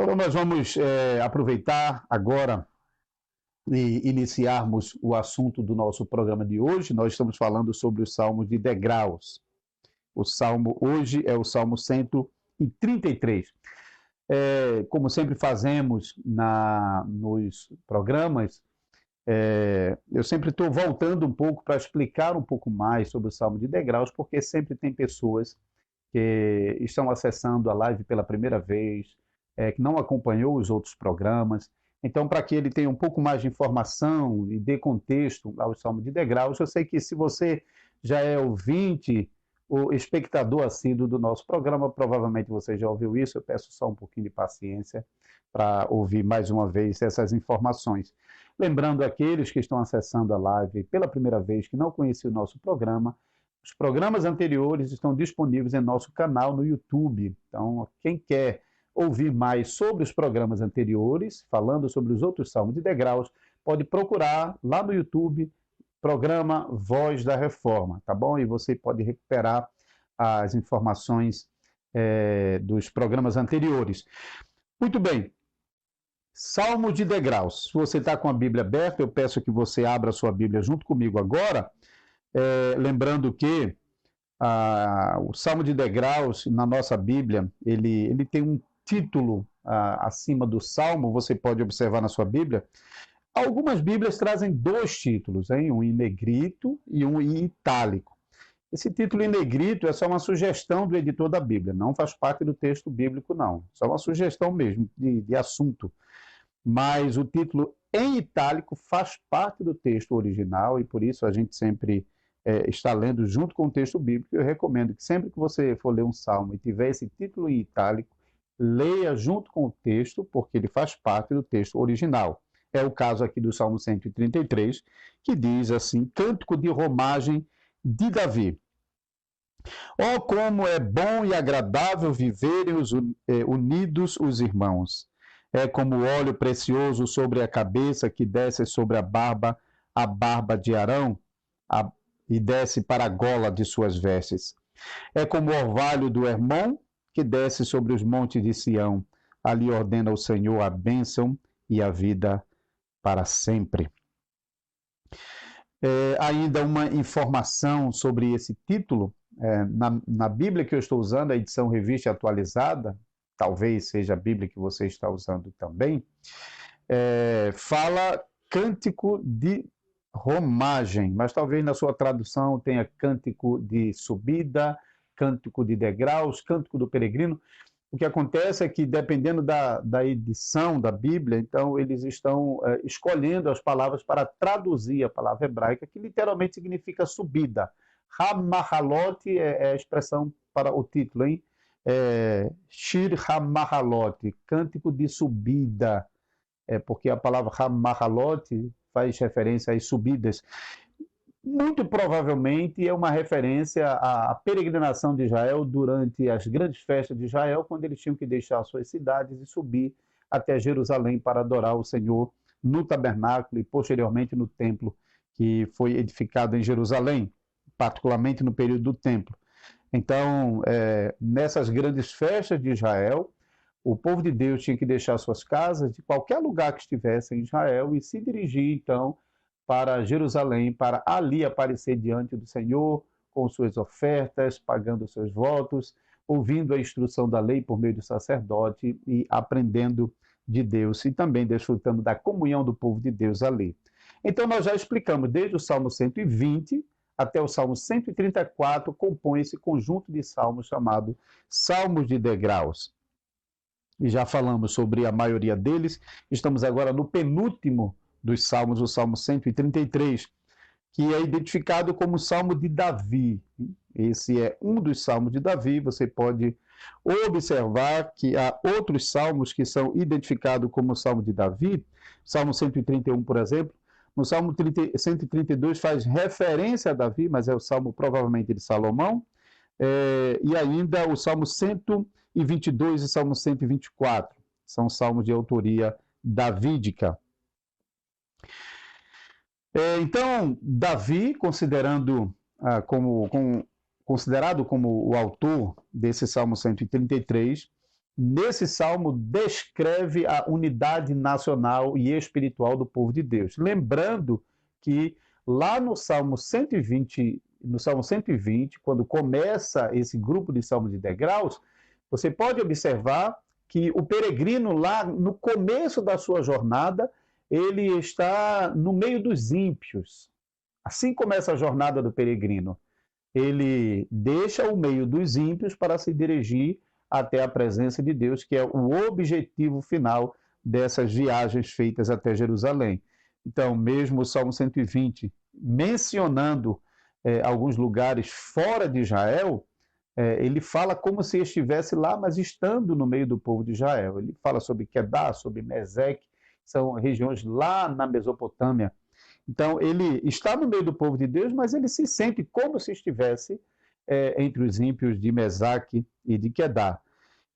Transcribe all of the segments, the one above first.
Então, nós vamos aproveitar agora e iniciarmos o assunto do nosso programa de hoje. Nós estamos falando sobre os salmos de degraus. O salmo hoje é o Salmo 133. Como sempre fazemos nos programas, eu sempre estou voltando um pouco para explicar um pouco mais sobre o Salmo de degraus, porque sempre tem pessoas que estão acessando a live pela primeira vez, que não acompanhou os outros programas. Então, para que ele tenha um pouco mais de informação e dê contexto ao Salmo de degraus, eu sei que se você já é ouvinte ou espectador assíduo do nosso programa, provavelmente você já ouviu isso. Eu peço só um pouquinho de paciência para ouvir mais uma vez essas informações. Lembrando aqueles que estão acessando a live pela primeira vez, que não conheciam o nosso programa, os programas anteriores estão disponíveis em nosso canal no YouTube. Então, quem quer ouvir mais sobre os programas anteriores, falando sobre os outros salmos de degraus, pode procurar lá no YouTube, programa Voz da Reforma, tá bom? E você pode recuperar as informações dos programas anteriores. Muito bem. Salmo de degraus. Se você está com a Bíblia aberta, eu peço que você abra a sua Bíblia junto comigo agora, lembrando que o Salmo de degraus, na nossa Bíblia, ele tem um título acima do Salmo, você pode observar na sua Bíblia. Algumas Bíblias trazem dois títulos, hein? Um em negrito e um em itálico. Esse título em negrito é só uma sugestão do editor da Bíblia, não faz parte do texto bíblico, não. Só uma sugestão mesmo de assunto. Mas o título em itálico faz parte do texto original e por isso a gente sempre está lendo junto com o texto bíblico. Eu recomendo que sempre que você for ler um salmo e tiver esse título em itálico, leia junto com o texto, porque ele faz parte do texto original. É o caso aqui do Salmo 133, que diz assim: Cântico de romagem de Davi. Oh, como é bom e agradável viverem unidos os irmãos. É como óleo precioso sobre a cabeça que desce sobre a barba de Arão, e desce para a gola de suas vestes. É como o orvalho do Hermon, que desce sobre os montes de Sião. Ali ordena o Senhor a bênção e a vida para sempre. Ainda uma informação sobre esse título. Na Bíblia que eu estou usando, a edição revista atualizada, talvez seja a Bíblia que você está usando também, fala cântico de romagem, mas talvez na sua tradução tenha cântico de subida, cântico de degraus, cântico do peregrino. O que acontece é que, dependendo da edição da Bíblia, então eles estão escolhendo as palavras para traduzir a palavra hebraica, que literalmente significa subida. Ha-mahalot é a expressão para o título, hein? Shir ha-mahalot, cântico de subida, porque a palavra ha-mahalot faz referência às subidas. Muito provavelmente é uma referência à peregrinação de Israel durante as grandes festas de Israel, quando eles tinham que deixar suas cidades e subir até Jerusalém para adorar o Senhor no tabernáculo e posteriormente no templo que foi edificado em Jerusalém, particularmente no período do templo. Então, nessas grandes festas de Israel, o povo de Deus tinha que deixar suas casas de qualquer lugar que estivesse em Israel e se dirigir, então, para Jerusalém, para ali aparecer diante do Senhor com suas ofertas, pagando seus votos, ouvindo a instrução da lei por meio do sacerdote e aprendendo de Deus e também desfrutando da comunhão do povo de Deus ali. Então, nós já explicamos, desde o Salmo 120 até o Salmo 134, compõe esse conjunto de salmos chamado Salmos de degraus. E já falamos sobre a maioria deles. Estamos agora no penúltimo dos salmos, o Salmo 133, que é identificado como o Salmo de Davi. Esse é um dos salmos de Davi. Você pode observar que há outros salmos que são identificados como o Salmo de Davi. Salmo 131, por exemplo. No Salmo 132 faz referência a Davi, mas é o salmo provavelmente de Salomão. E ainda o Salmo 122 e Salmo 124. São salmos de autoria davídica. Então, Davi, considerado como o autor desse Salmo 133, nesse salmo, descreve a unidade nacional e espiritual do povo de Deus. Lembrando que lá no Salmo 120, quando começa esse grupo de salmos de degraus, você pode observar que o peregrino lá, no começo da sua jornada, ele está no meio dos ímpios. Assim começa a jornada do peregrino. Ele deixa o meio dos ímpios para se dirigir até a presença de Deus, que é o objetivo final dessas viagens feitas até Jerusalém. Então, mesmo o Salmo 120, mencionando alguns lugares fora de Israel, ele fala como se estivesse lá, mas estando no meio do povo de Israel. Ele fala sobre Quedar, sobre Meseque, são regiões lá na Mesopotâmia. Então, ele está no meio do povo de Deus, mas ele se sente como se estivesse entre os ímpios de Mesaque e de Quedar.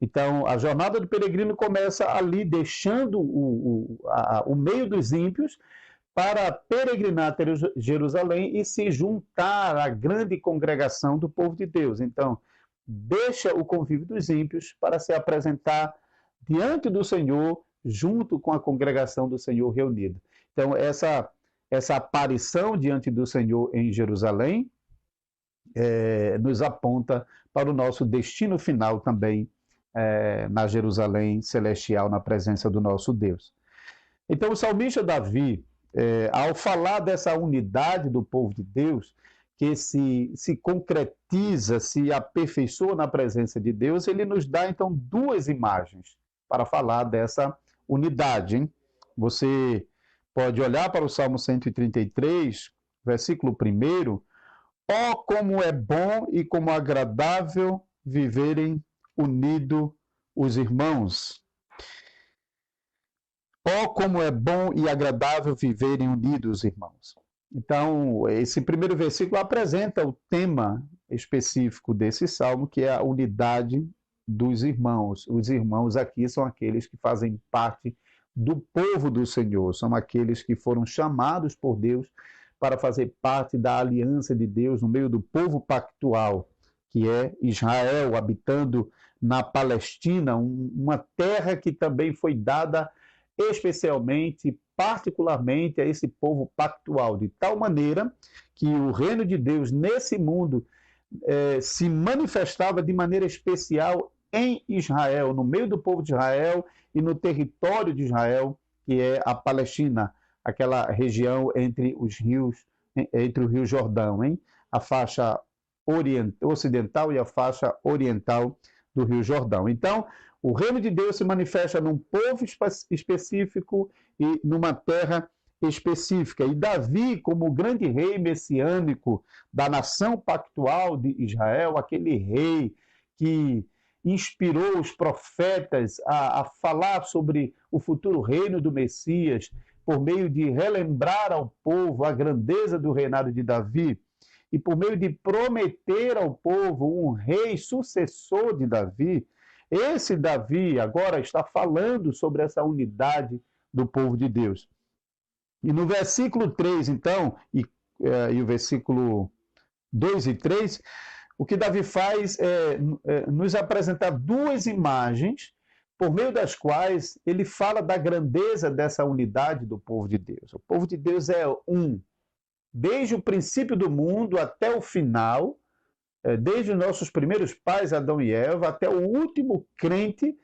Então, a jornada do peregrino começa ali, deixando o meio dos ímpios para peregrinar até Jerusalém e se juntar à grande congregação do povo de Deus. Então, deixa o convívio dos ímpios para se apresentar diante do Senhor, junto com a congregação do Senhor reunida. Então, essa aparição diante do Senhor em Jerusalém nos aponta para o nosso destino final também, na Jerusalém celestial, na presença do nosso Deus. Então, o salmista Davi, ao falar dessa unidade do povo de Deus, que se concretiza, se aperfeiçoa na presença de Deus, ele nos dá, então, duas imagens para falar dessa unidade, hein? Você pode olhar para o Salmo 133, versículo 1. Ó, como é bom e como agradável viverem unidos os irmãos. Ó, como é bom e agradável viverem unidos os irmãos. Então, esse primeiro versículo apresenta o tema específico desse salmo, que é a unidade dos irmãos. Os irmãos aqui são aqueles que fazem parte do povo do Senhor, são aqueles que foram chamados por Deus para fazer parte da aliança de Deus no meio do povo pactual, que é Israel, habitando na Palestina, uma terra que também foi dada especialmente, particularmente a esse povo pactual, de tal maneira que o reino de Deus nesse mundo se manifestava de maneira especial em Israel, no meio do povo de Israel e no território de Israel, que é a Palestina, aquela região entre os rios, entre o Rio Jordão, hein? A faixa ocidental e a faixa oriental do Rio Jordão. Então, o reino de Deus se manifesta num povo específico e numa terra específica. E Davi, como o grande rei messiânico da nação pactual de Israel, aquele rei que inspirou os profetas a falar sobre o futuro reino do Messias, por meio de relembrar ao povo a grandeza do reinado de Davi, e por meio de prometer ao povo um rei sucessor de Davi, esse Davi agora está falando sobre essa unidade do povo de Deus. E no versículo 3, então, e o versículo 2 e 3, o que Davi faz é nos apresentar duas imagens por meio das quais ele fala da grandeza dessa unidade do povo de Deus. O povo de Deus é um, desde o princípio do mundo até o final, desde os nossos primeiros pais, Adão e Eva, até o último crente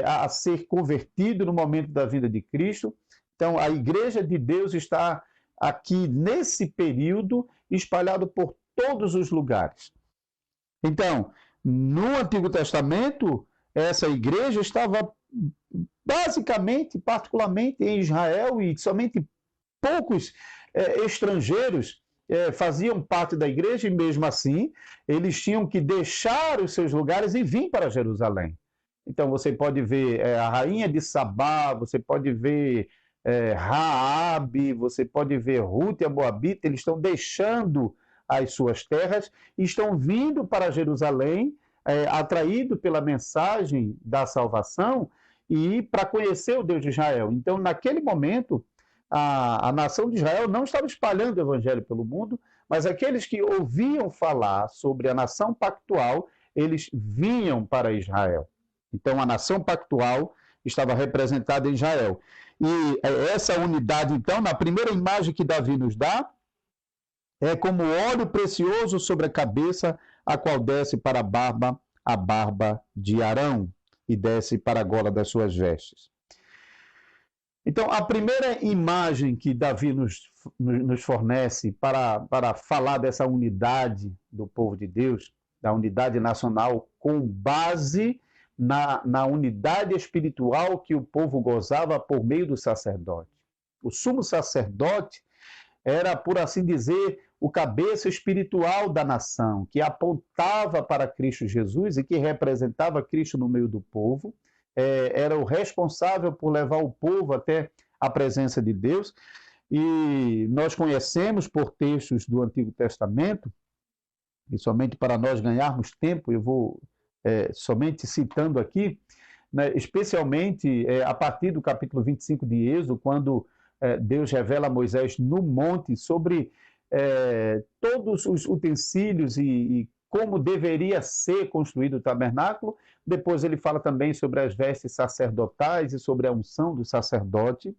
a ser convertido no momento da vinda de Cristo. Então, a igreja de Deus está aqui, nesse período, espalhado por todos os lugares. Então, no Antigo Testamento, essa igreja estava basicamente, particularmente em Israel, e somente poucos estrangeiros faziam parte da igreja, e mesmo assim, eles tinham que deixar os seus lugares e vir para Jerusalém. Então, você pode ver a rainha de Sabá, você pode ver Raabe, você pode ver Ruth e a Moabita, eles estão deixando as suas terras e estão vindo para Jerusalém, atraído pela mensagem da salvação e para conhecer o Deus de Israel. Então, naquele momento, a nação de Israel não estava espalhando o evangelho pelo mundo, mas aqueles que ouviam falar sobre a nação pactual, eles vinham para Israel. Então, a nação pactual estava representada em Israel. E essa unidade, então, na primeira imagem que Davi nos dá, é como óleo precioso sobre a cabeça, a qual desce para a barba de Arão, e desce para a gola das suas vestes. Então, a primeira imagem que Davi nos fornece para falar dessa unidade do povo de Deus, da unidade nacional, com base na unidade espiritual que o povo gozava por meio do sacerdote. O sumo sacerdote era, por assim dizer, o cabeça espiritual da nação, que apontava para Cristo Jesus e que representava Cristo no meio do povo, era o responsável por levar o povo até a presença de Deus. E nós conhecemos por textos do Antigo Testamento, e somente para nós ganharmos tempo, eu vou somente citando aqui, né, especialmente a partir do capítulo 25 de Êxodo, quando Deus revela a Moisés no monte sobre todos os utensílios e como deveria ser construído o tabernáculo. Depois ele fala também sobre as vestes sacerdotais e sobre a unção do sacerdote,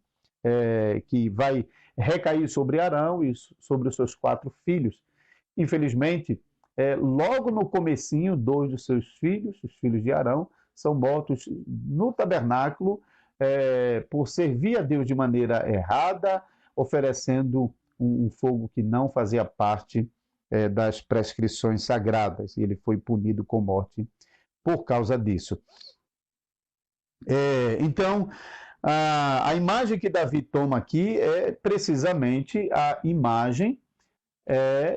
que vai recair sobre Arão e sobre os seus 4 filhos. Infelizmente, logo no comecinho, 2 dos seus filhos, os filhos de Arão, são mortos no tabernáculo por servir a Deus de maneira errada, oferecendo um fogo que não fazia parte das prescrições sagradas. E ele foi punido com morte por causa disso. Então, a imagem que Davi toma aqui é precisamente a imagem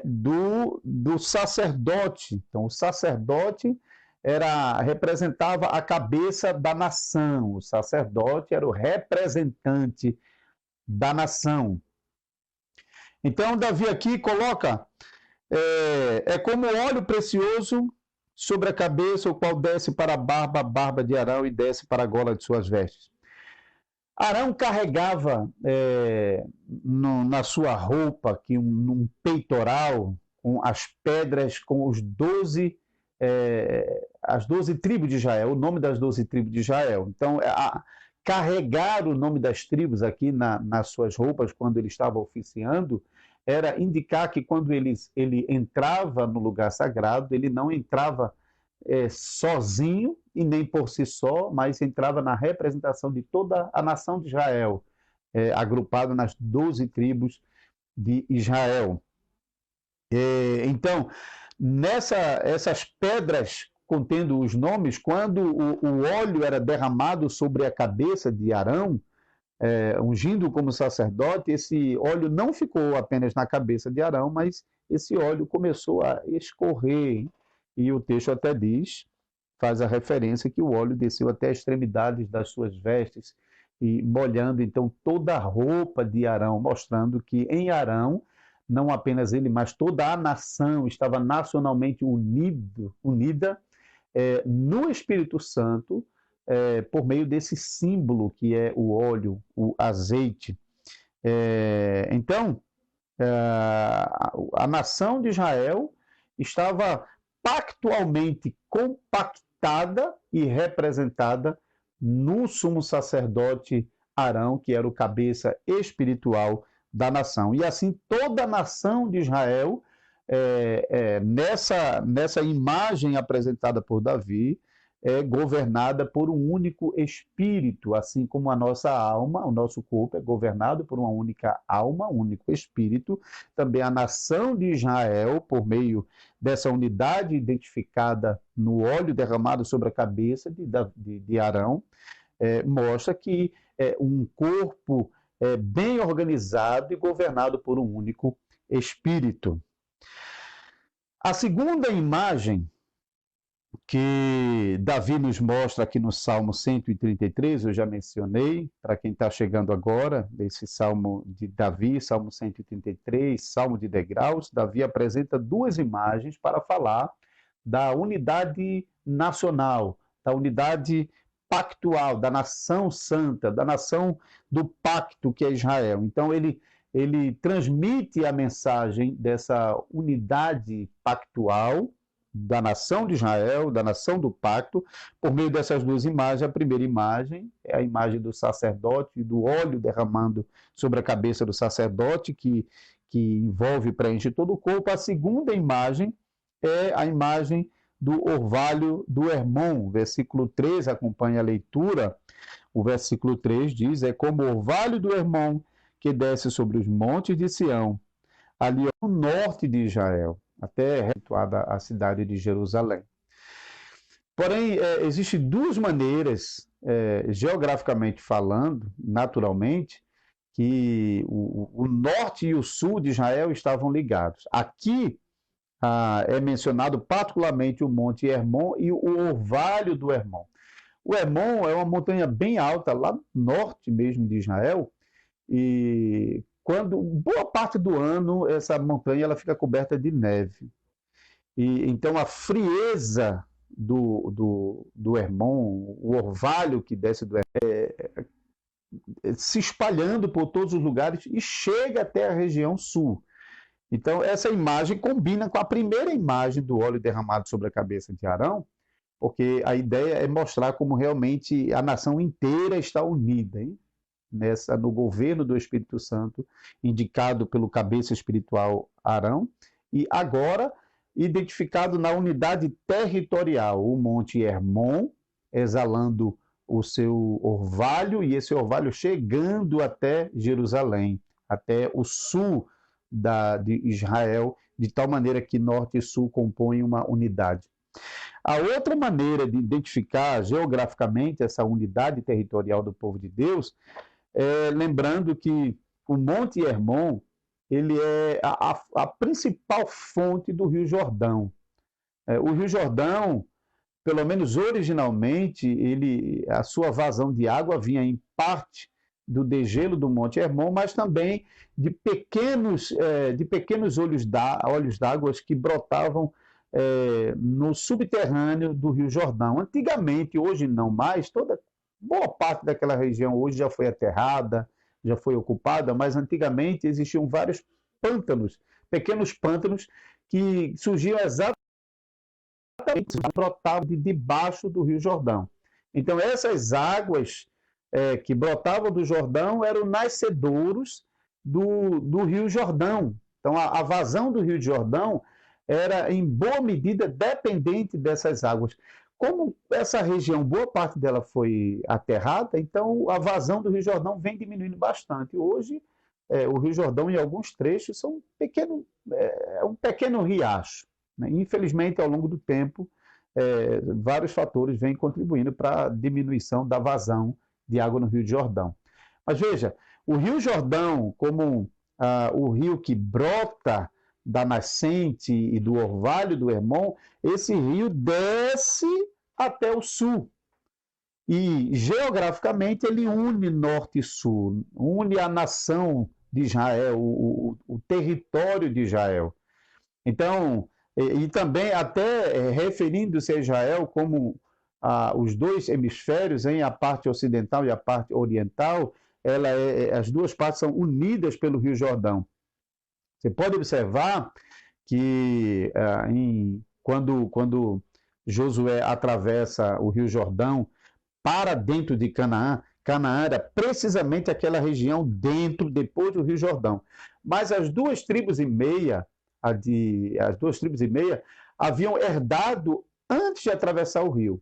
do sacerdote. Então, o sacerdote representava a cabeça da nação. O sacerdote era o representante da nação. Então, Davi aqui coloca, como óleo precioso sobre a cabeça, o qual desce para a barba de Arão, e desce para a gola de suas vestes. Arão carregava na sua roupa aqui, um peitoral com as pedras, com os 12, as 12 tribos de Israel, o nome das 12 tribos de Israel. Então, carregar o nome das tribos aqui nas suas roupas, quando ele estava oficiando, era indicar que quando ele entrava no lugar sagrado, ele não entrava sozinho e nem por si só, mas entrava na representação de toda a nação de Israel, agrupada nas 12 tribos de Israel. Então, essas pedras contendo os nomes, quando o óleo era derramado sobre a cabeça de Arão, ungindo como sacerdote, esse óleo não ficou apenas na cabeça de Arão, mas esse óleo começou a escorrer. E o texto até faz a referência que o óleo desceu até as extremidades das suas vestes, e molhando então toda a roupa de Arão, mostrando que em Arão, não apenas ele, mas toda a nação estava nacionalmente unida no Espírito Santo, por meio desse símbolo que é o óleo, o azeite. Então, a nação de Israel estava pactualmente compactada e representada no sumo sacerdote Arão, que era o cabeça espiritual da nação. E assim, toda a nação de Israel, nessa imagem apresentada por Davi, é governada por um único espírito, assim como a nossa alma, o nosso corpo é governado por uma única alma, um único espírito. Também a nação de Israel, por meio dessa unidade identificada no óleo derramado sobre a cabeça de Arão, mostra que é um corpo bem organizado e governado por um único espírito. A segunda imagem que Davi nos mostra aqui no Salmo 133, eu já mencionei, para quem está chegando agora, esse Salmo de Davi, Salmo 133, Salmo de degraus, Davi apresenta 2 imagens para falar da unidade nacional, da unidade pactual, da nação santa, da nação do pacto que é Israel. Então ele transmite a mensagem dessa unidade pactual da nação de Israel, da nação do pacto, por meio dessas duas imagens. A primeira imagem é a imagem do sacerdote, do óleo derramando sobre a cabeça do sacerdote, que envolve e preenche todo o corpo. A segunda imagem é a imagem do orvalho do Hermon, versículo 3, acompanha a leitura. O versículo 3 diz: é como o orvalho do Hermon que desce sobre os montes de Sião, ali ao norte de Israel, até situada a cidade de Jerusalém. Porém, existem duas maneiras, geograficamente falando, naturalmente, que o norte e o sul de Israel estavam ligados. Aqui é mencionado particularmente o Monte Hermon e o orvalho do Hermon. O Hermon é uma montanha bem alta, lá no norte mesmo de Israel, e quando boa parte do ano essa montanha ela fica coberta de neve. E então a frieza do Hermon, o orvalho que desce do Hermon, se espalhando por todos os lugares e chega até a região sul. Então essa imagem combina com a primeira imagem do óleo derramado sobre a cabeça de Arão, porque a ideia é mostrar como realmente a nação inteira está unida, hein? No governo do Espírito Santo, indicado pelo cabeça espiritual Arão, e agora identificado na unidade territorial, o Monte Hermon, exalando o seu orvalho, e esse orvalho chegando até Jerusalém, até o sul de Israel, de tal maneira que norte e sul compõem uma unidade. A outra maneira de identificar geograficamente essa unidade territorial do povo de Deus lembrando que o Monte Hermon ele é a principal fonte do Rio Jordão. O Rio Jordão, pelo menos originalmente, a sua vazão de água vinha em parte do degelo do Monte Hermon, mas também de pequenos olhos d'água que brotavam no subterrâneo do Rio Jordão. Antigamente, hoje não mais, boa parte daquela região hoje já foi aterrada, já foi ocupada, mas antigamente existiam vários pântanos, pequenos pântanos, que surgiam exatamente, brotavam de debaixo do Rio Jordão. Então essas águas que brotavam do Jordão eram nascedouros do Rio Jordão. Então a vazão do Rio Jordão era em boa medida dependente dessas águas. Como essa região, boa parte dela foi aterrada, então a vazão do Rio Jordão vem diminuindo bastante. Hoje, o Rio Jordão, em alguns trechos, um pequeno riacho, né? Infelizmente, ao longo do tempo, vários fatores vêm contribuindo para a diminuição da vazão de água no Rio Jordão. Mas veja, o Rio Jordão, como o rio que brota da nascente e do orvalho do Hermon, esse rio desce até o sul. E, geograficamente, ele une norte e sul, une a nação de Israel, o território de Israel. Então, e também até referindo-se a Israel como os dois hemisférios, a parte ocidental e a parte oriental, as duas partes são unidas pelo Rio Jordão. Você pode observar que quando Josué atravessa o Rio Jordão para dentro de Canaã, Canaã era precisamente aquela região depois do Rio Jordão. Mas as duas tribos e meia haviam herdado antes de atravessar o rio.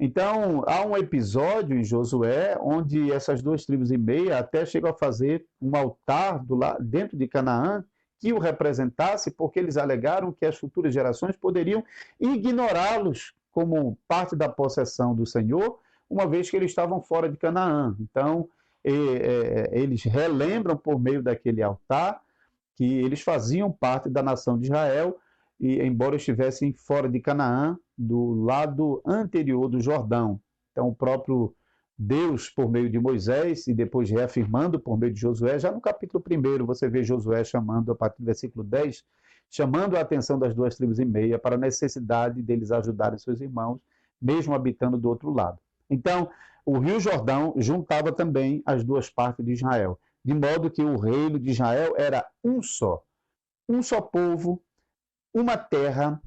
Então, há um episódio em Josué onde essas duas tribos e meia até chegam a fazer um altar dentro de Canaã que o representasse, porque eles alegaram que as futuras gerações poderiam ignorá-los como parte da possessão do Senhor, uma vez que eles estavam fora de Canaã. Então, eles relembram por meio daquele altar que eles faziam parte da nação de Israel, e embora estivessem fora de Canaã, do lado anterior do Jordão. Então, o próprio Deus, por meio de Moisés, e depois reafirmando por meio de Josué, já no capítulo 1, você vê Josué chamando, a partir do versículo 10, chamando a atenção das duas tribos e meia para a necessidade deles ajudarem seus irmãos, mesmo habitando do outro lado. Então, o Rio Jordão juntava também as duas partes de Israel, de modo que o reino de Israel era um só povo, uma terra,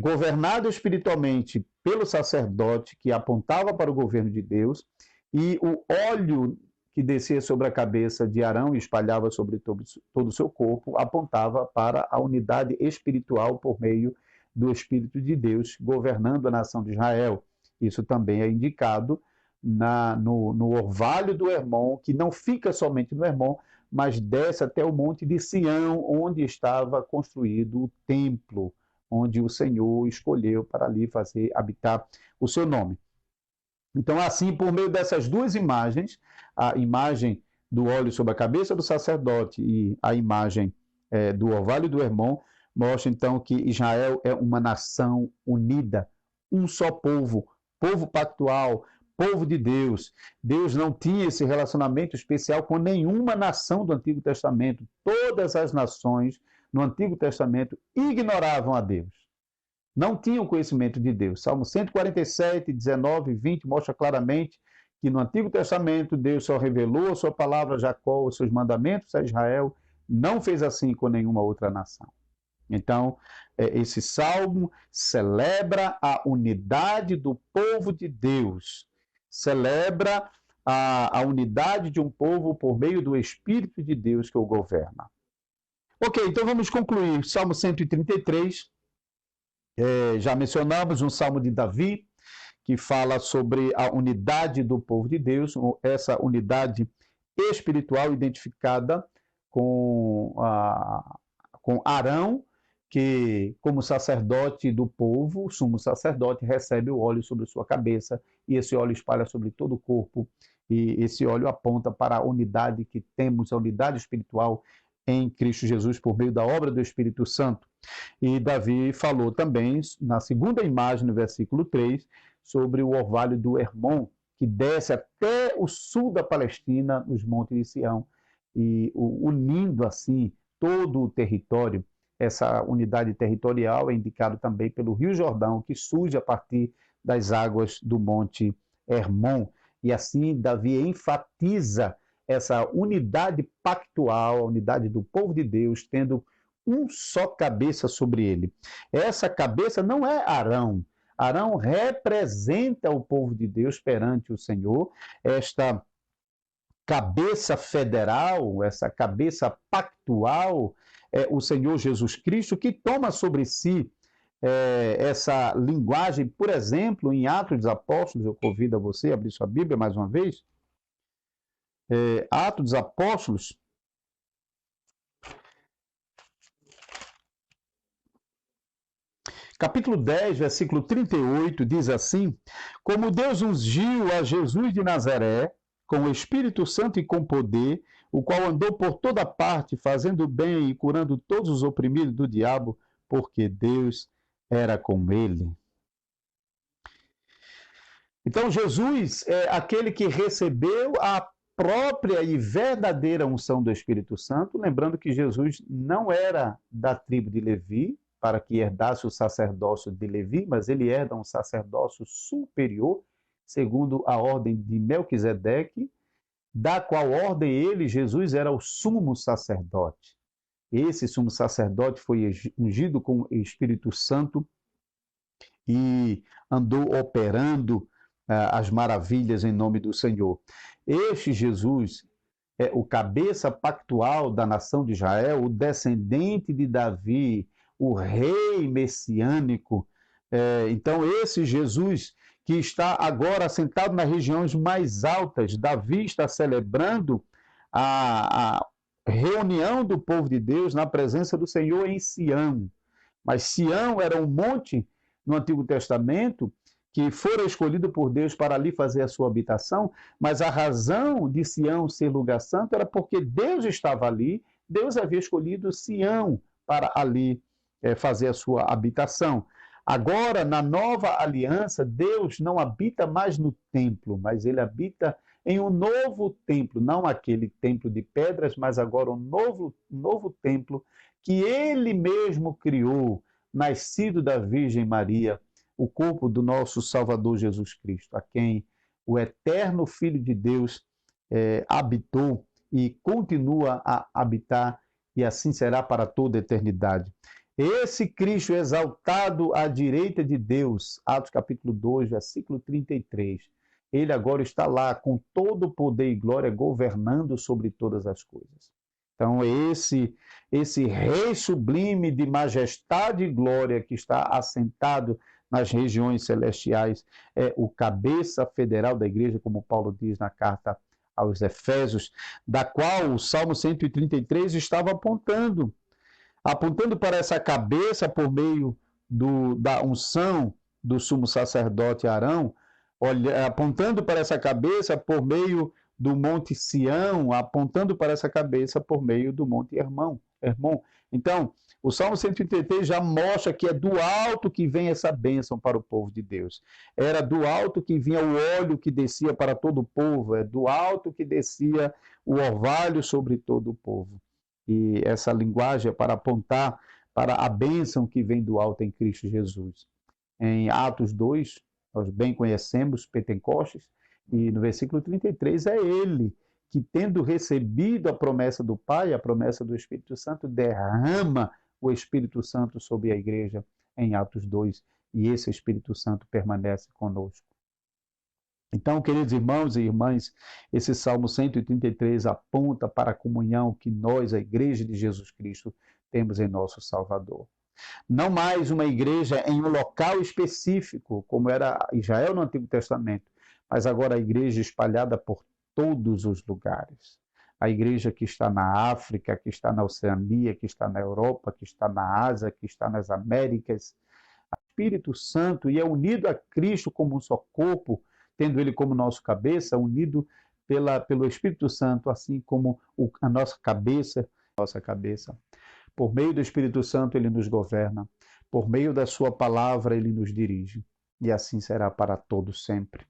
governado espiritualmente pelo sacerdote, que apontava para o governo de Deus, e o óleo que descia sobre a cabeça de Arão e espalhava sobre todo o seu corpo, apontava para a unidade espiritual por meio do Espírito de Deus, governando a nação de Israel. Isso também é indicado no orvalho do Hermon, que não fica somente no Hermon, mas desce até o monte de Sião, onde estava construído o templo, onde o Senhor escolheu para ali habitar o seu nome. Então, assim, por meio dessas duas imagens, a imagem do óleo sobre a cabeça do sacerdote e a imagem do orvalho do Hermon, mostra então que Israel é uma nação unida, um só povo, povo pactual, povo de Deus. Deus não tinha esse relacionamento especial com nenhuma nação do Antigo Testamento. Todas as nações no Antigo Testamento ignoravam a Deus. Não tinham conhecimento de Deus. Salmo 147, 19 e 20 mostra claramente que no Antigo Testamento Deus só revelou a sua palavra a Jacó, os seus mandamentos a Israel, não fez assim com nenhuma outra nação. Então, esse salmo celebra a unidade do povo de Deus, celebra a unidade de um povo por meio do Espírito de Deus que o governa. Ok, então vamos concluir. Salmo 133, já mencionamos um salmo de Davi, que fala sobre a unidade do povo de Deus, essa unidade espiritual identificada com Arão, que, como sacerdote do povo, o sumo sacerdote, recebe o óleo sobre sua cabeça, e esse óleo espalha sobre todo o corpo, e esse óleo aponta para a unidade que temos, a unidade espiritual em Cristo Jesus, por meio da obra do Espírito Santo. E Davi falou também, na segunda imagem, no versículo 3, sobre o orvalho do Hermon, que desce até o sul da Palestina, nos montes de Sião, e unindo assim todo o território. Essa unidade territorial é indicada também pelo Rio Jordão, que surge a partir das águas do Monte Hermon. E assim, Davi enfatiza essa unidade pactual, a unidade do povo de Deus, tendo um só cabeça sobre ele. Essa cabeça não é Arão. Arão representa o povo de Deus perante o Senhor. Esta cabeça federal, essa cabeça pactual, é o Senhor Jesus Cristo, que toma sobre si essa linguagem, por exemplo, em Atos dos Apóstolos. Eu convido a você a abrir sua Bíblia mais uma vez. Atos dos Apóstolos, capítulo 10, versículo 38, diz assim: como Deus ungiu a Jesus de Nazaré, com o Espírito Santo e com poder, o qual andou por toda parte, fazendo bem e curando todos os oprimidos do diabo, porque Deus era com ele. Então, Jesus é aquele que recebeu a própria e verdadeira unção do Espírito Santo, lembrando que Jesus não era da tribo de Levi, para que herdasse o sacerdócio de Levi, mas ele herda um sacerdócio superior, segundo a ordem de Melquisedeque, da qual ordem ele, Jesus, era o sumo sacerdote. Esse sumo sacerdote foi ungido com o Espírito Santo e andou operando as maravilhas em nome do Senhor. Este Jesus é o cabeça pactual da nação de Israel, o descendente de Davi, o rei messiânico. Então, esse Jesus que está agora assentado nas regiões mais altas, Davi está celebrando a reunião do povo de Deus na presença do Senhor em Sião. Mas Sião era um monte no Antigo Testamento que fora escolhido por Deus para ali fazer a sua habitação, mas a razão de Sião ser lugar santo era porque Deus estava ali, Deus havia escolhido Sião para ali fazer a sua habitação. Agora, na nova aliança, Deus não habita mais no templo, mas ele habita em um novo templo, não aquele templo de pedras, mas agora um novo templo que ele mesmo criou, nascido da Virgem Maria, o corpo do nosso Salvador Jesus Cristo, a quem o eterno Filho de Deus habitou e continua a habitar, e assim será para toda a eternidade. Esse Cristo exaltado à direita de Deus, Atos capítulo 2, versículo 33, ele agora está lá com todo o poder e glória governando sobre todas as coisas. Então, esse Rei sublime de majestade e glória que está assentado nas regiões celestiais é o cabeça federal da igreja, como Paulo diz na carta aos Efésios, da qual o Salmo 133 estava apontando para essa cabeça por meio da unção do sumo sacerdote Arão, apontando para essa cabeça por meio do Monte Sião, apontando para essa cabeça por meio do Monte Hermon. Então, o Salmo 133 já mostra que é do alto que vem essa bênção para o povo de Deus. Era do alto que vinha o óleo que descia para todo o povo, é do alto que descia o orvalho sobre todo o povo. E essa linguagem é para apontar para a bênção que vem do alto em Cristo Jesus. Em Atos 2, nós bem conhecemos Pentecostes, e no versículo 33 é ele que, tendo recebido a promessa do Pai, a promessa do Espírito Santo, derrama o Espírito Santo sobre a igreja em Atos 2, e esse Espírito Santo permanece conosco. Então, queridos irmãos e irmãs, esse Salmo 133 aponta para a comunhão que nós, a Igreja de Jesus Cristo, temos em nosso Salvador. Não mais uma igreja em um local específico, como era Israel no Antigo Testamento, mas agora a igreja espalhada por todos os lugares. A igreja que está na África, que está na Oceania, que está na Europa, que está na Ásia, que está nas Américas. O Espírito Santo, e é unido a Cristo como um só corpo, tendo ele como nosso cabeça, unido pelo Espírito Santo, assim como a nossa cabeça. Por meio do Espírito Santo, ele nos governa. Por meio da sua palavra, ele nos dirige. E assim será para todos sempre.